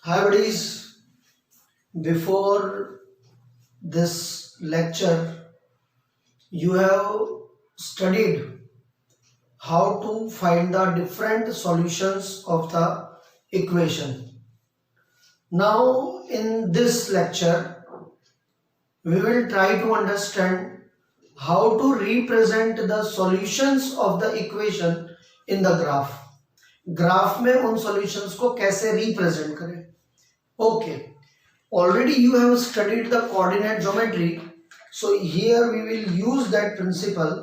Hi buddies, before this lecture, you have studied how to find the different solutions of the equation. Now, in this lecture, we will try to understand how to represent the solutions of the equation in the graph. Graph में उन solutions को कैसे represent करें. Okay. Already you have studied the coordinate geometry, so here we will use that principle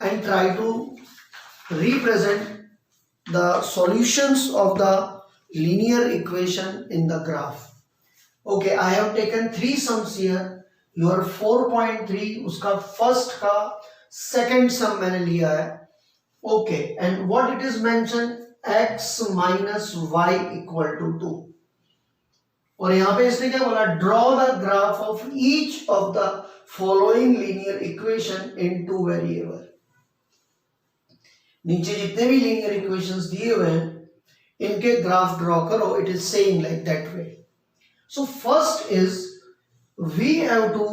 and try to represent the solutions of the linear equation in the graph. Okay, I have taken three sums here. Your 4.3 उसका first का second sum मैंने लिया है. Okay, and what it is mentioned, x minus y equal to 2. और यहां पे इसने क्या बोला, draw the graph of each of the following linear equation in two variable. नीचे जितने भी लीनियर इक्वेशंस दिए हुए हैं इनके ग्राफ ड्रॉ करो. It is saying like that way. So first is we have to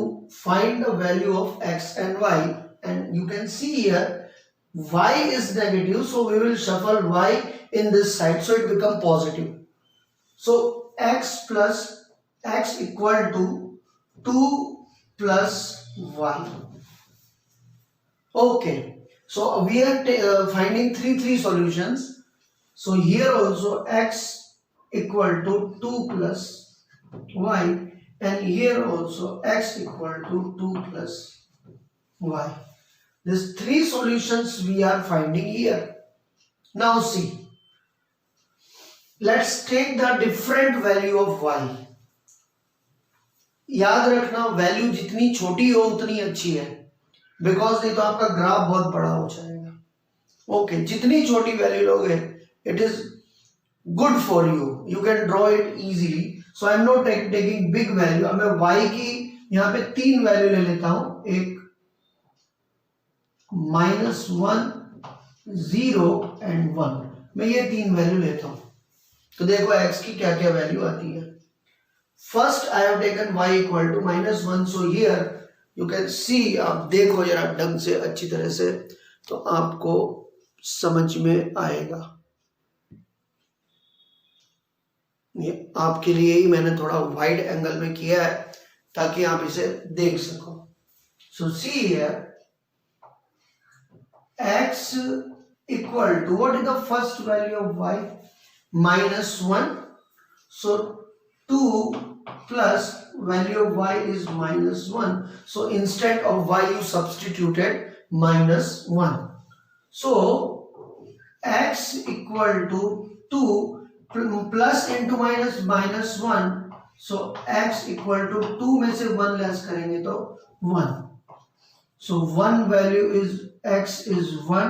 find the value of x and y, and you can see here y is negative, so we will shuffle y in this side so it become positive. So x plus x equal to 2 plus y. Okay, so we are finding three solutions. So here also x equal to 2 plus y, and here also x equal to 2 plus y. These three solutions we are finding here. Now see, let's take the different value of y. याद रखना, value जितनी छोटी हो उतनी अच्छी है, because नहीं तो आपका ग्राफ बहुत बड़ा हो जाएगा. ओके, जितनी छोटी वैल्यू लोगे it is good for you, you can draw it easily. So I am not taking big value. अब मैं y की यहाँ पे तीन वैल्यू ले लेता हूं, एक -1, 0 एंड 1. मैं ये तीन वैल्यू लेता हूं. तो देखो x की क्या क्या वैल्यू आती है. First I have taken y equal to -1. So here you can see, आप देखो जरा ढंग से अच्छी तरह से तो आपको समझ में आएगा. ये आपके लिए ही मैंने थोड़ा वाइड एंगल में किया है ताकि आप इसे देख सको. So see here x equal to, what is the first value of y? -1. So 2 plus value of y is -1. So instead of y you substituted -1. So x equal to 2 plus into -1. So x equal to 2 में से 1 less करेंगे तो 1. So one value is x is 1,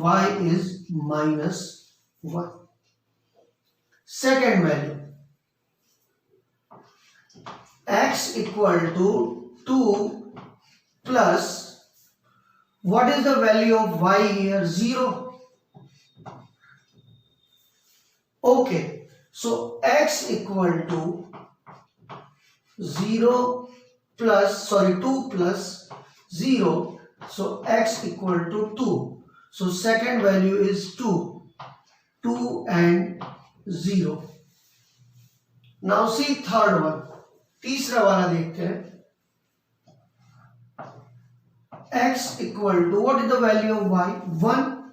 y is -1. Second value, x equal to 2 plus, what is the value of y here? 0. Okay, so x equal to 2 plus 0. So x equal to 2. So second value is 2 and 0. Now see third one. तीसरा वाला देखते हैं. x equal to, what is the value of y? 1.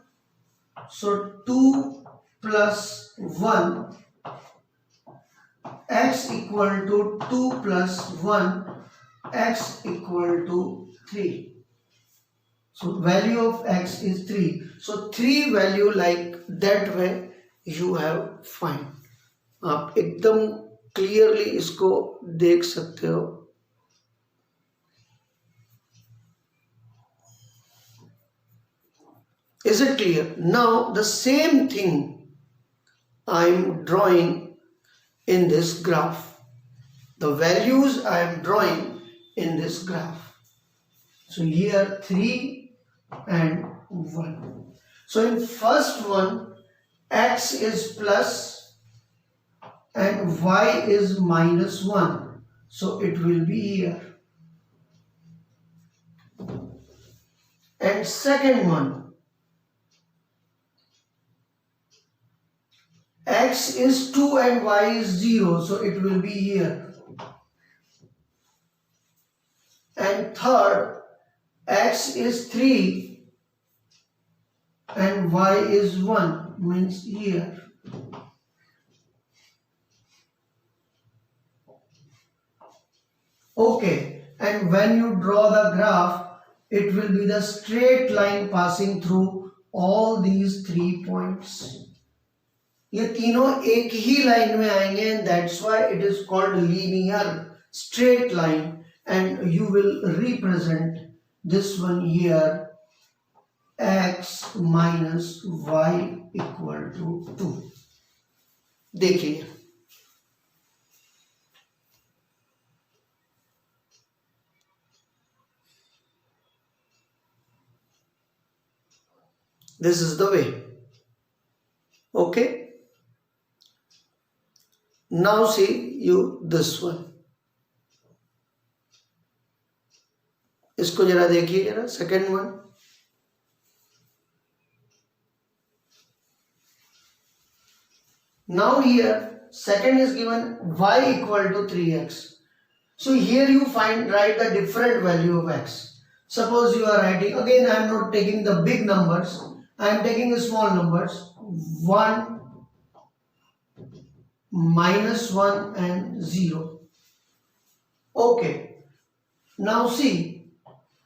So 2 plus 1. x equal to 2 plus 1. x equal to 3. So value of x is 3. So 3 value like that way you have find. आप एकदम clearly इसको देख सकते हो. Is it clear? Now the same thing I am drawing in this graph. The values I am drawing in this graph. So here 3 and 1. So in first one x is plus and y is minus 1. So it will be here. And second one, x is 2 and y is 0. So it will be here. And third, x is 3 and y is 1, means here. Okay, and when you draw the graph, it will be the straight line passing through all these 3 points. ये तीनों एक ही line में आएंगे, and that's why it is called linear straight line, and you will represent this one here, x minus y equal to 2. देखिए, this is the way. Okay. Now see you this one. इसको जरा देखिए जरा, second one. Now here second is given y equal to 3x. So here you write the different value of x. Suppose you are writing, again I am not taking the big numbers, I am taking the small numbers, 1, minus 1 and 0. Okay. Now see,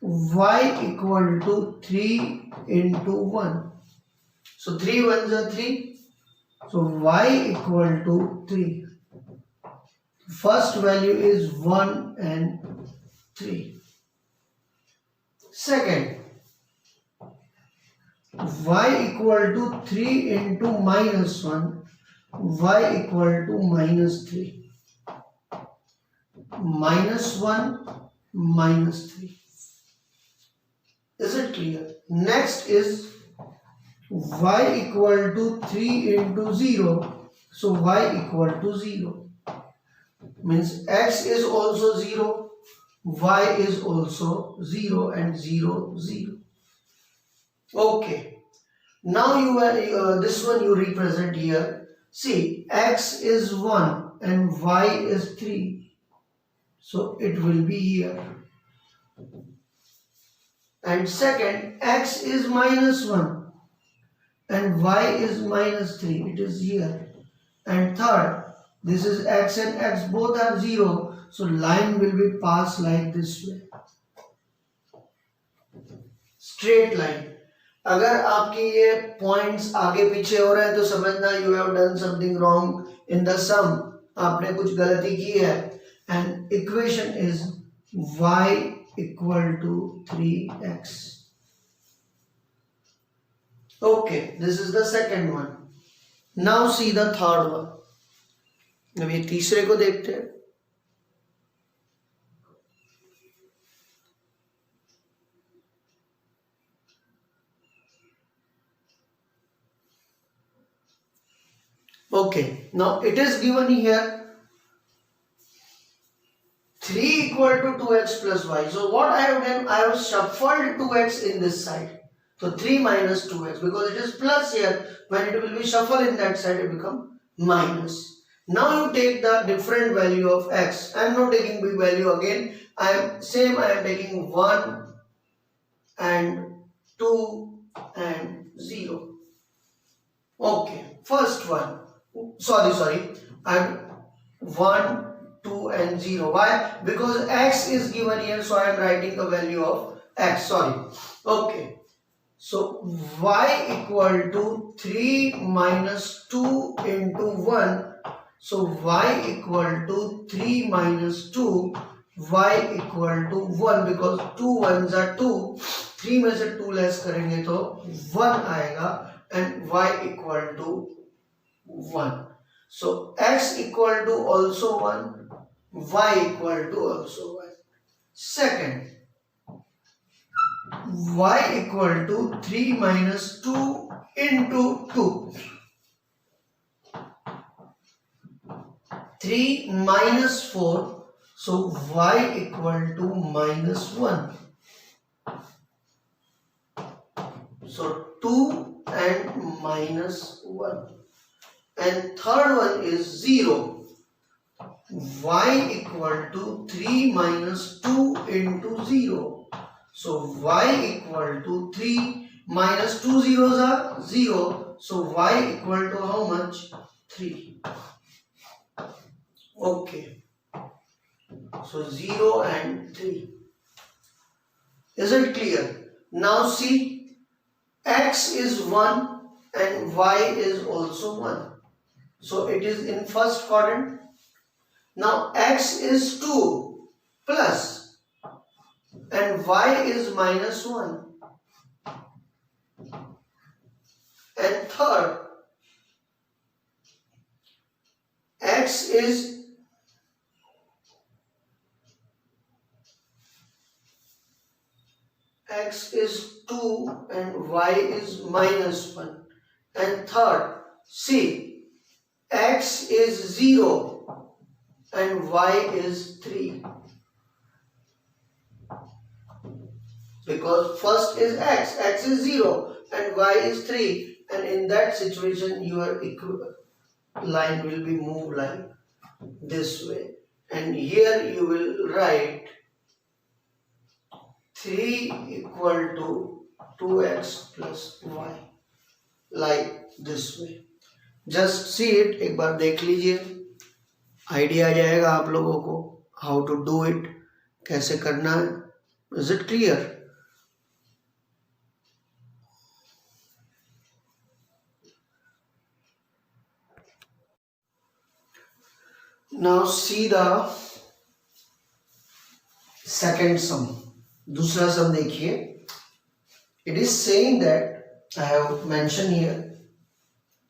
y equal to 3 into 1. So 3 ones are 3. So y equal to 3. First value is 1 and 3. Second, y equal to 3 into minus 1. Y equal to minus 3. Minus 1, minus 3. Is it clear? Next is y equal to 3 into 0. So y equal to 0. Means x is also 0, y is also 0 and 0, 0. Okay. Now you are this one you represent here. See, x is 1 and y is 3. So it will be here. And second, x is minus 1 and y is minus 3. It is here. And third, this is x and x both are 0. So line will be passed like this way. Straight line. अगर आपकी ये points आगे पीछे हो रहे हैं तो समझना you have done something wrong in the sum. आपने कुछ गलती की है. And equation is y equal to 3x. Okay, this is the second one. Now see the third one. अब ये तीसरे को देखते हैं. Okay, now it is given here 3 equal to 2x plus y. So what I have done, I have shuffled 2x in this side. So 3 minus 2x, because it is plus here, when it will be shuffled in that side, it become minus. Now you take the different value of x. I am not taking big value again. I am taking 1 and 2 and 0. Okay, first one. Sorry. I am 1, 2 and 0. Why? Because x is given here, so I am writing the value of x. Sorry. Okay. So y equal to 3 minus 2 into 1. So y equal to 3 minus 2. Y equal to 1, because 2 ones are 2. 3 में से 2 less करेंगे तो 1 आएगा, and y equal to 1. So x equal to also 1, y equal to also 1. Second, y equal to 3 minus 2 into 2. 3 minus 4, so y equal to minus 1. So 2 and minus 1. And third one is 0. Y equal to 3 minus 2 into 0. So y equal to 3 minus 2 zeros are 0. So y equal to how much? 3. Okay. So 0 and 3. Is it clear? Now see, x is 1 and y is also 1. So it is in first quadrant. Now x is 2 plus and y is minus 1. And third, x is 2 and y is minus 1. And third, see, x is 0 and y is 3. Because first is x is 0 and y is 3, and in that situation your line will be moved like this way, and here you will write 3 equal to 2x plus y like this way. Just see it, एक बार देख लीजिए, idea आ जाएगा आप लोगों को how to do it, कैसे करना है. Is it clear? Now see the second sum. दूसरा sum देखिए. It is saying that I have mentioned here,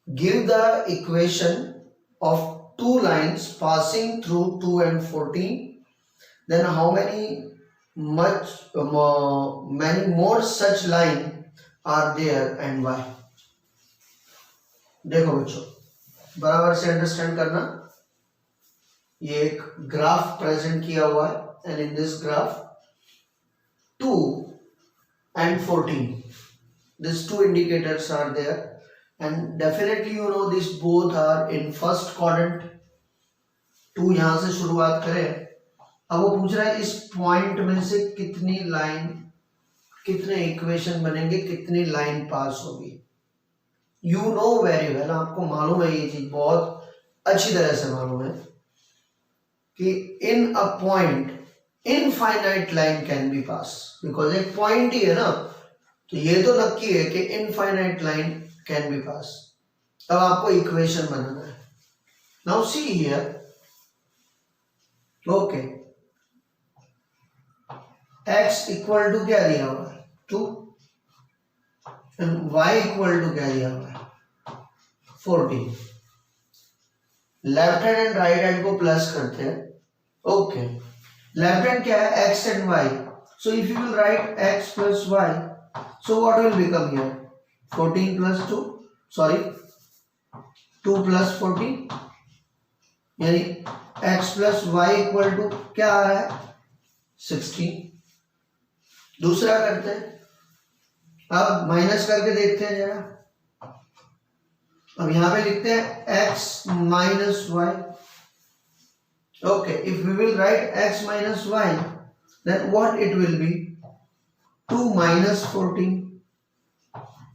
give the equation of two lines passing through 2 and 14. Then how many more such line are there and why? देखो बच्चों, बराबर से understand करना. ये एक graph present किया हुआ है, and in this graph 2 and 14, these two indicators are there, and definitely you know these both are in first quadrant. 2 यहां से शुरुआत करें. अब वो पूछ रहा है इस पॉइंट में से कितनी लाइन, कितने इक्वेशन बनेंगे, कितनी लाइन पास होगी. यू नो वेरी वेल, आपको मालूम है, ये चीज बहुत अच्छी तरह से मालूम है कि in a point infinite line can be pass. Because एक पॉइंट ही है ना, तो ये तो नक्की है कि infinite line can be pass. अब आपको इक्वेशन बनाना है. Now see here, okay, x equal to क्या दिया हुआ है 2 एंड y इक्वल टू क्या दिया हुआ है 14. Left hand and right hand को प्लस करते हैं. ओके, लेफ्ट हैंड क्या है x and y. So if you will write x plus y, so what will become here 14 plus 2, sorry 2 plus 14, यानी x plus y equal to क्या आ रहा है 16. दूसरा करते हैं, अब माइनस करके देखते हैं जरा. अब यहां पे लिखते हैं x minus y. Okay, if we will write x minus y, then what it will be 2 minus 14,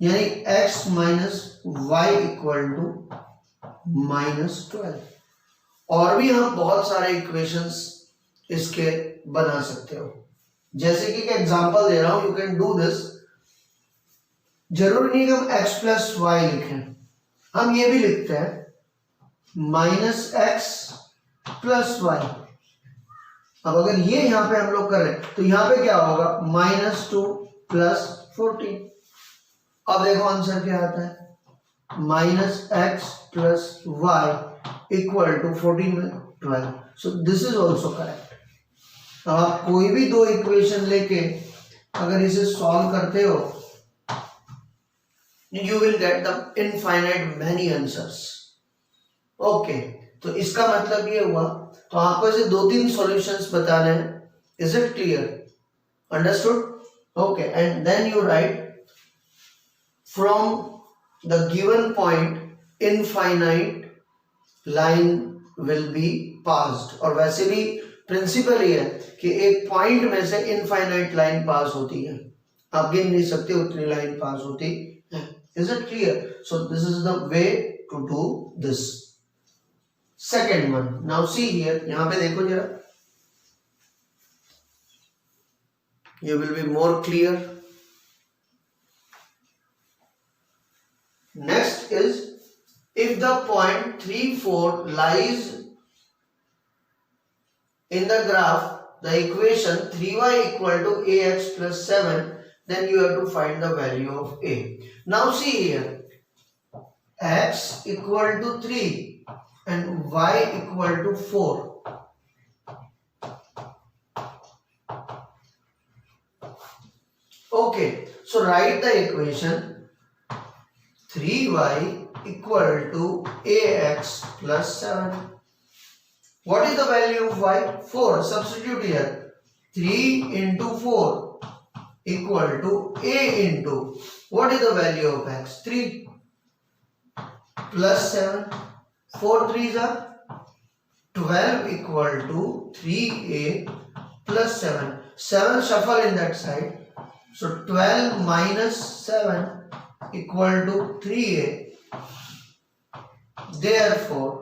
यानी x minus y equal to minus 12. और भी हम बहुत सारे इक्वेशंस इसके बना सकते हो. जैसे कि एग्जांपल दे रहा हूं, यू कैन डू दिस. जरूरी नहीं कि हम x प्लस वाई लिखें, हम ये भी लिखते हैं माइनस एक्स प्लस वाई. अब अगर ये यहां पे हम लोग करें तो यहां पे क्या होगा माइनस 2 प्लस 14. अब देखो आंसर क्या आता है minus x plus y equal to 14 में 12. So this is also correct. अब आप कोई भी दो इक्वेशन लेके अगर इसे सॉल्व करते हो, you will get the infinite many answers. Okay, तो इसका मतलब ये हुआ, तो आपको ऐसे 2-3 सॉल्यूशंस बताने हैं. Is it clear? Understood? Okay, and then you write from the given point infinite line will be passed. और वैसे भी प्रिंसिपल ये है कि एक पॉइंट में से इनफाइनाइट लाइन पास होती है, आप गिन नहीं सकते उतनी लाइन पास होती है. Is it clear? So this is the way to do this. Second one, now see here, यहां पे देखो जरा, you will be more clear. Next is, if the point 3, 4 lies in the graph, the equation 3y equal to ax plus 7, then you have to find the value of a. Now see here, x equal to 3 and y equal to 4. Okay, so write the equation 3y equal to ax plus 7. What is the value of y? 4. Substitute here. 3 into 4 equal to a into, what is the value of x? 3 plus 7. 4 3s are 12 equal to 3a plus 7. 7 shuffle in that side. So 12 minus 7 equal to 3a. Therefore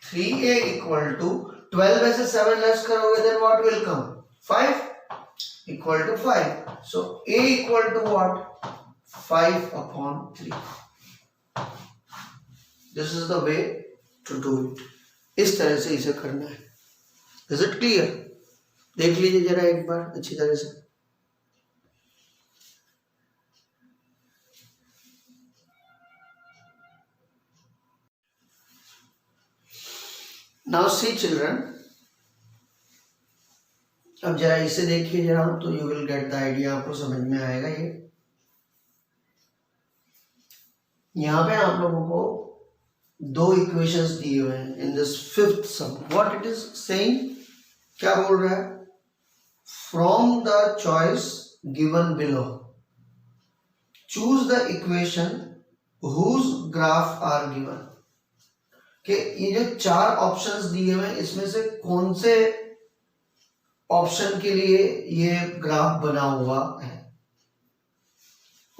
3a equal to 12 में से 7 less करोगे, then what will come? 5 equal to 5. So a equal to what? 5 upon 3. This is the way to do it. इस तरह से इसे करना है. Is it clear? देख लीजिए जरा एक बार अच्छी तरह से. Now see children, अब जरा इसे देखिए जरा, तो you will get the idea, आपको समझ में आएगा. ये यहाँ पे आप लोगों को 2 इक्वेशंस दिए हुए हैं in this fifth sum. What it is saying? क्या बोल रहा है? From the choice given below, choose the equation whose graph are given. कि ये जो 4 ऑप्शंस दिए हुए हैं, इसमें से कौन से ऑप्शन के लिए ये ग्राफ बना हुआ है.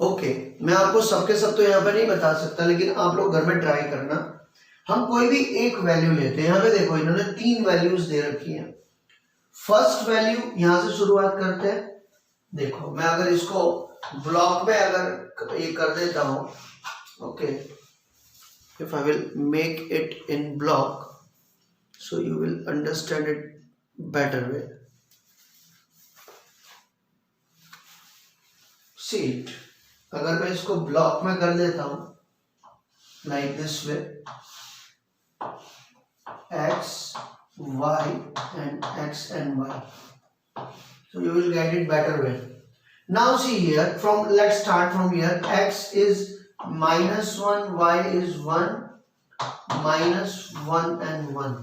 ओके, मैं आपको सबके सब तो यहाँ पे नहीं बता सकता, लेकिन आप लोग घर में ट्राई करना. हम कोई भी एक वैल्यू लेते हैं. यहाँ पे देखो इन्होंने 3 वैल्यूज दे रखी हैं. फर्स्ट वैल्यू यहां से शुरुआत करते हैं. देखो मैं अगर इसको ब्लॉक में अगर ये कर देता हूं, okay, if I will make it in block, so you will understand it better way. See it, अगर मैं इसको ब्लॉक में कर देता हूं like this way, x, y and x and y, so you will get it better way. Now see here, let's start from here. X is -1, y is 1, -1 and 1.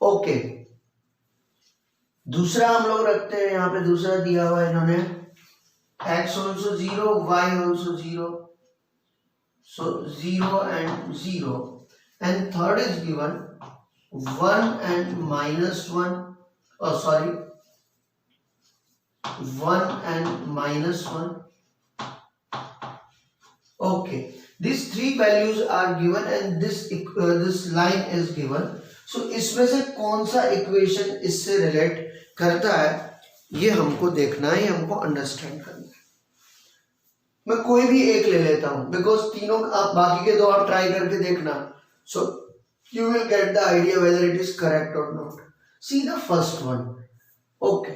Okay, दूसरा हम लोग रखते हैं. यहाँ पे दूसरा दिया हुआ है इन्होंने, x also 0, y also 0, so 0 and 0. And third is given 1 and -1, oh sorry, 1 and -1. Okay, these 3 values are given and this line is given. So इसमें से कौन सा इक्वेशन इससे रिलेट करता है, ये हमको देखना है, हमको अंडरस्टैंड करना है. मैं कोई भी एक ले लेता हूं, बिकॉज तीनों आप बाकी के 2 आप ट्राई करके देखना. So you will get the idea whether it is correct और not. See the first one. Okay,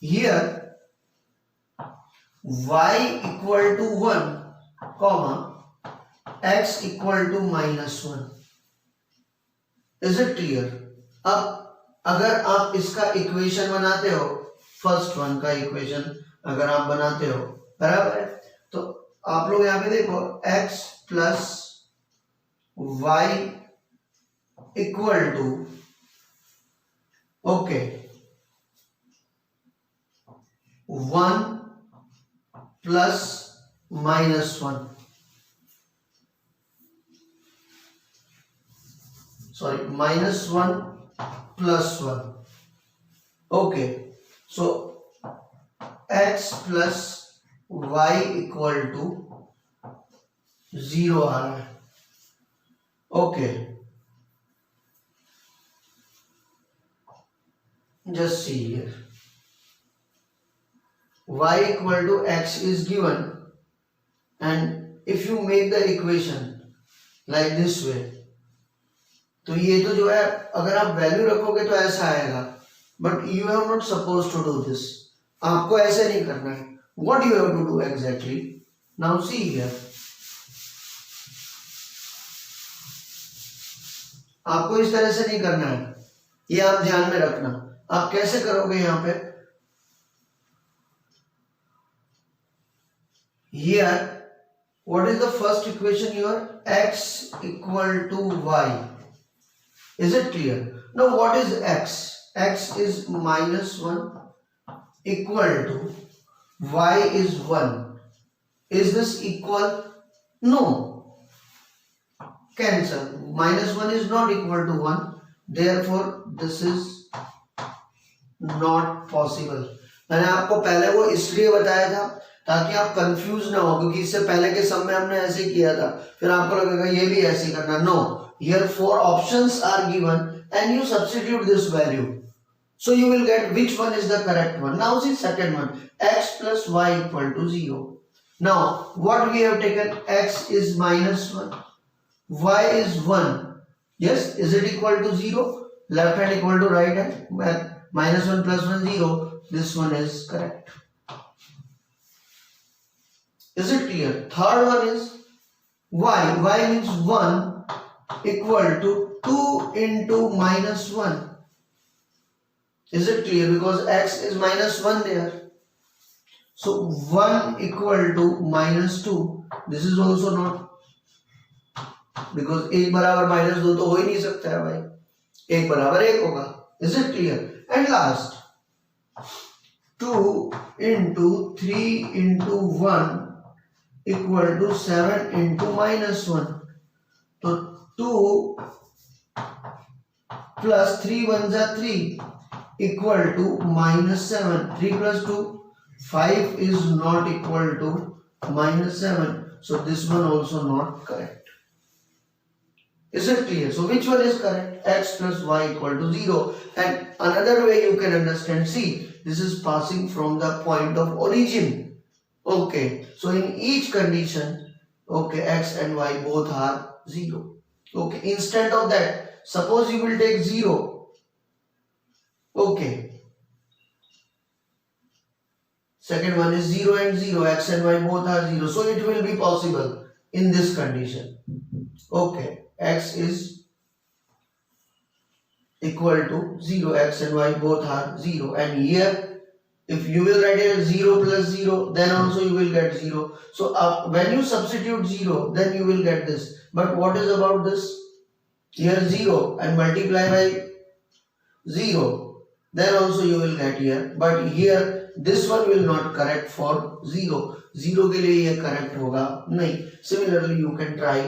here y equal to 1, comma x equal to -1. Is it clear? अब अगर आप इसका इक्वेशन बनाते हो, फर्स्ट वन का इक्वेशन अगर आप बनाते हो, बराबर है, तो आप लोग यहाँ पे देखो x plus y equal to okay 1 plus -1 sorry -1 plus 1 okay so x plus y equal to 0 आ रहा है okay just see here y equal to x is given and if you make the equation like this way तो ये तो जो है अगर आप value रखोगे तो ऐसा आएगा but you have not suppose to do this आपको ऐसे नहीं करना है what you have to do exactly now see here आपको इस तरह से नहीं करना है ये आप ध्यान में रखना आप कैसे करोगे यहां पे here what is the first equation here x equal to y is it clear now what is x x is -1 equal to y is 1 is this equal no cancel -1 is not equal to 1 therefore this is not possible मैंने आपको पहले वो इसलिए बताया था ताकि आप confuse ना हो क्योंकि इससे पहले के सब में हमने ऐसे किया था फिर आपको लगेगा ये भी ऐसे करना no here 4 options are given and you substitute this value so you will get which one is the correct one now see second one x plus y equal to 0 now what we have taken x is -1 y is 1 yes is it equal to 0 left hand equal to right hand -1 plus 1 0 this one is correct. Is it clear? Third one is y. Y means 1 equal to 2 into -1. Is it clear? Because x is -1 there. So 1 equal to -2. This is also not. Because 1 बराबर -2 तो हो ही नहीं सकता है भाई. 1 बराबर 1 होगा. Is it clear? And last 2 into 3 into 1 equal to 7 into -1 तो 2 plus 3 1s are 3 equal to -7 3 plus 2 5 is not equal to -7 so this one also not correct. Is it clear? So which one is correct? X plus y equal to 0 and another way you can understand see this is passing from the point of origin. Okay, so in each condition, okay, x and y both are 0. Okay, instead of that, suppose you will take 0. Okay. Second one is 0 and 0, x and y both are 0. So it will be possible in this condition. Okay, x is equal to 0, x and y both are 0. And here if you will write here 0 plus 0 then also you will get 0 so when you substitute 0 then you will get this but what is about this here 0 and multiply by 0 then also you will get here but here this one will not correct for 0 0 के लिए ये correct होगा नहीं similarly you can try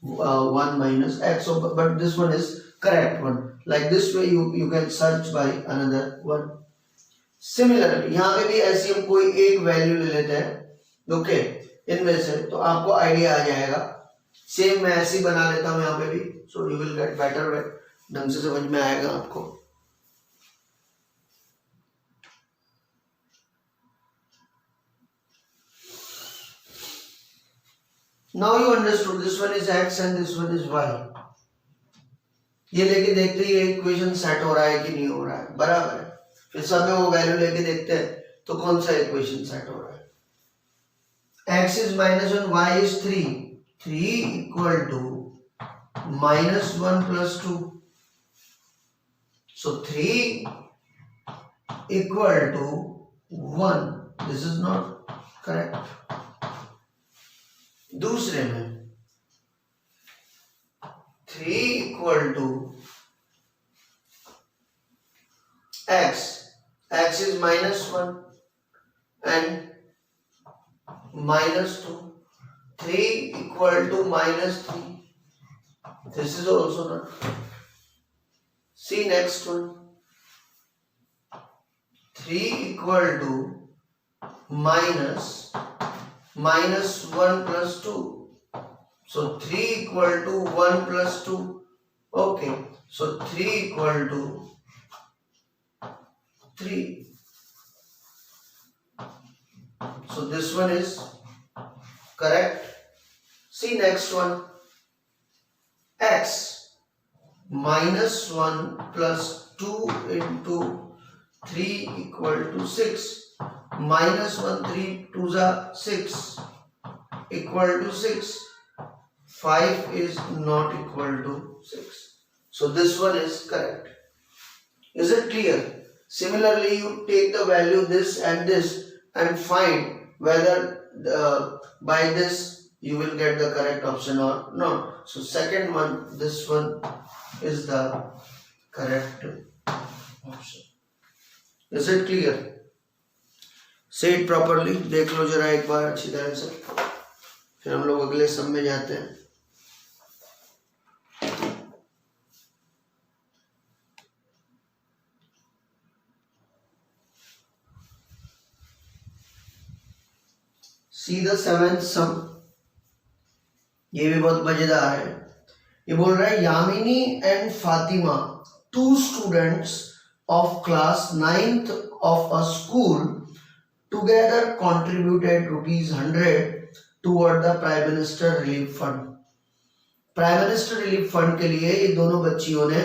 1 minus x so but this one is correct one like this way you can search by another one. Similarly यहाँ पे भी ऐसी हम कोई एक वैल्यू ले लेते हैं ओके इनमें से तो आपको आइडिया आ जाएगा सेम मैं ऐसे ही बना लेता हूँ यहाँ पे भी सो you will get better way ढंग से समझ में आएगा आपको. Now you understood this one is x and this one is y. ये लेके देखते ही इक्वेशन सेट हो रहा है कि नहीं हो रहा है बराबर है फिर सब में वो वैल्यू लेके देखते हैं तो कौन सा इक्वेशन सेट हो रहा है x is -1 y is 3 3 equal to -1 plus 2 so 3 equal to 1 this is not correct. दूसरे में 3 equal to -2. 3 equal to -3. This is also not. See next one. 3 equal to -1 plus 2. So 3 equal to 1 plus 2. Okay. So 3 equal to 3. So this one is correct. See next one. X -1 plus 2 into 3 equal to 6. -1, 3 2s are 6 equal to 6. 5 is not equal to 6. So this one is correct. Is it clear? Similarly, you take the value this and this and find whether by this you will get the correct option or not. So second one, this one is the correct option. Is it clear? Say it properly. देख लो जरा एक बार अच्छी तरह से, फिर हम लोग अगले सम में जाते हैं. See the seventh sum. ये भी बहुत मजेदार है. ये बोल रहा है Yamini and Fatima, 2 students of class 9th of a school together contributed ₹100 toward the Prime Minister Relief Fund. Prime minister relief fund के लिए ये दोनों बच्चियों ने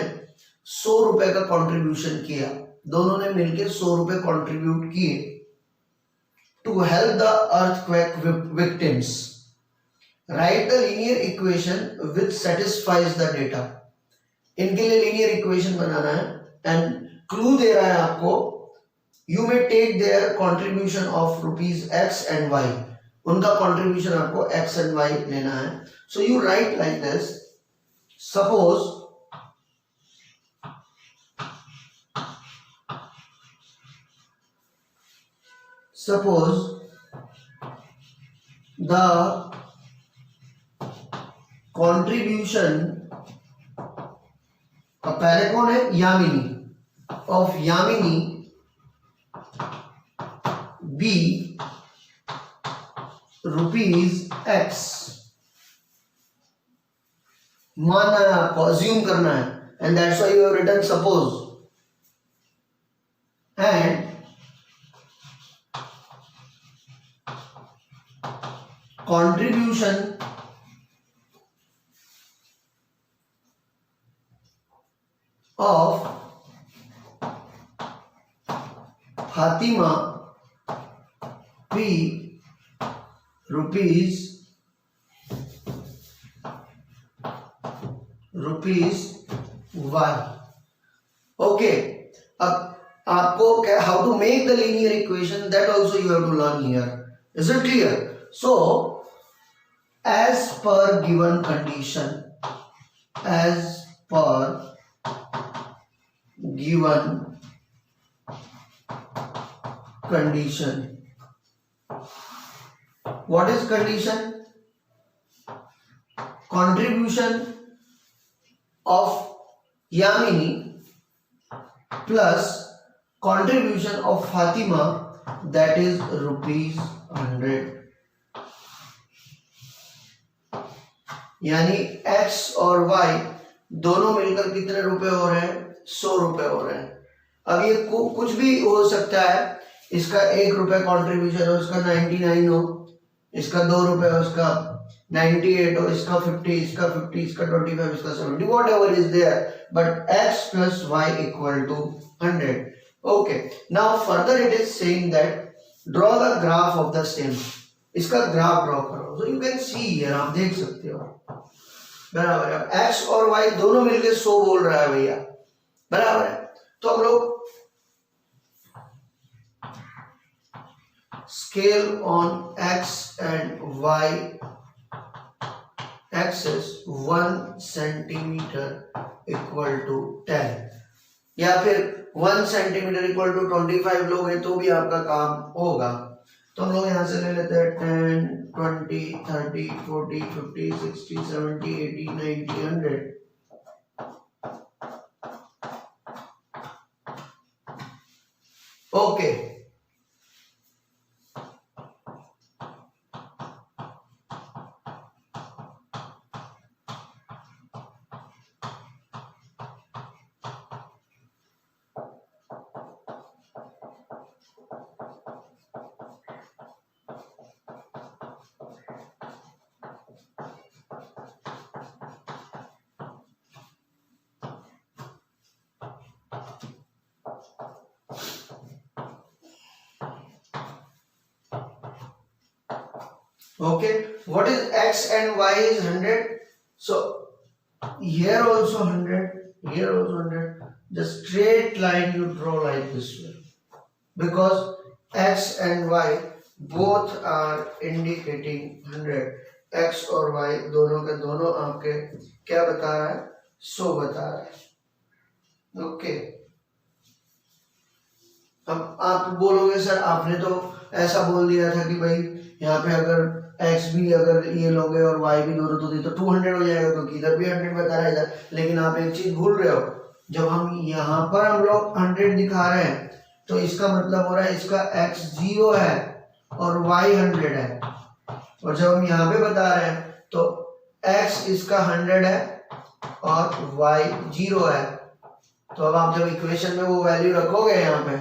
100 रुपए का कंट्रीब्यूशन किया. दोनों ने मिलकर 100 रुपए कंट्रीब्यूट किए to help the earthquake victims. Write the linear equation which satisfies the data. इनके लिए linear equation बनाना है and clue दे रहा है आपको. You may take their contribution of rupees X and Y. उनका contribution आपको X and Y लेना है. So you write like this. Suppose the contribution अब पहले कौन है? Yamini. of Yamini be rupees X. मानना है आपको, assume करना है, and that's why you have written suppose. And contribution of Fatima be rupees Y. Okay. अब आपको how to make the linear equation, that also you have to learn here. Is it clear? So as per given condition, what is condition? Contribution of Yamini plus contribution of Fatima, that is ₹100. यानी X और Y दोनों मिलकर कितने रुपए हो रहे हैं? 100 रुपए हो रहे हैं. अब ये कुछ भी हो सकता है. इसका 1 रुपए कॉन्ट्रीब्यूशन हो, इसका 99 हो, इसका 2 रुपए हो, इसका 98 हो, इसका 50, इसका 50, इसका 25, इसका 70, whatever is there, but X plus Y equal to 100. Okay, now further it is saying that draw the graph of the same. इसका ग्राफ ड्रॉ करो. So you can see here, आप देख सकते हो बराबर है. X और Y दोनों मिलके 100 बोल रहा है भैया, बराबर है. तो हम लोग scale on X and Y axis 1 centimeter equal to 10, या फिर 1 centimeter equal to 25 लोगे तो भी आपका काम होगा. तो हम लोग यहाँ से ले लेते हैं 10, 20, 30, 40, 50, 60, 70, 80, 90, 100। Okay, okay, what is x and y is 100. So here also 100, here also 100. Just straight line you draw like this way, because x and y both are indicating 100. x और y दोनों के दोनों आपके क्या बता रहा है, 100 बता रहा है। ओके, अब आप बोलोगे सर आपने तो ऐसा बोल दिया था कि भाई यहाँ पे अगर x भी अगर ये लोगे और y भी दोनों तो दी तो 200 हो जाएगा, क्योंकि इधर भी 100 बता रहा है इधर। लेकिन आप एक चीज भूल रहे हो, जब हम यहाँ पर हम लोग 100 दिखा रहे हैं तो इसका मतलब हो रहा है इसका x 0 है और y 100 है। और जब हम यहाँ पे बता रहे हैं तो x इसका 100 है और y 0 है। तो अब आप जब इक्वेशन में वो वैल्यू रखोगे यहाँ पे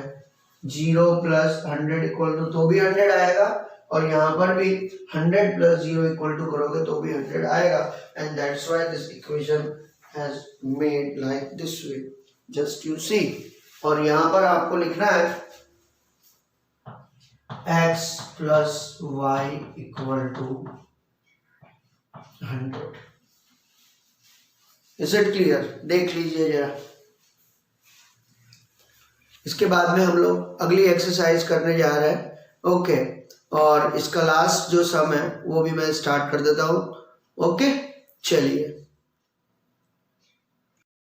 0 प्लस 100 इक्वल टू तो भी 100 आएगा, और यहाँ पर भी 100 प्लस 0 इक्वल टू करोगे तो भी 100 आएगा। And that's why this equation has made like this way, just you see. और यहाँ पर आपको लिखना है x plus y equal to 100। Is it clear? देख लीजिए जरा। इसके बाद में हम लोग अगली एक्सरसाइज करने जा रहे हैं। ओके, और इसका लास्ट जो सम है वो भी मैं स्टार्ट कर देता हूँ। ओके, चलिए।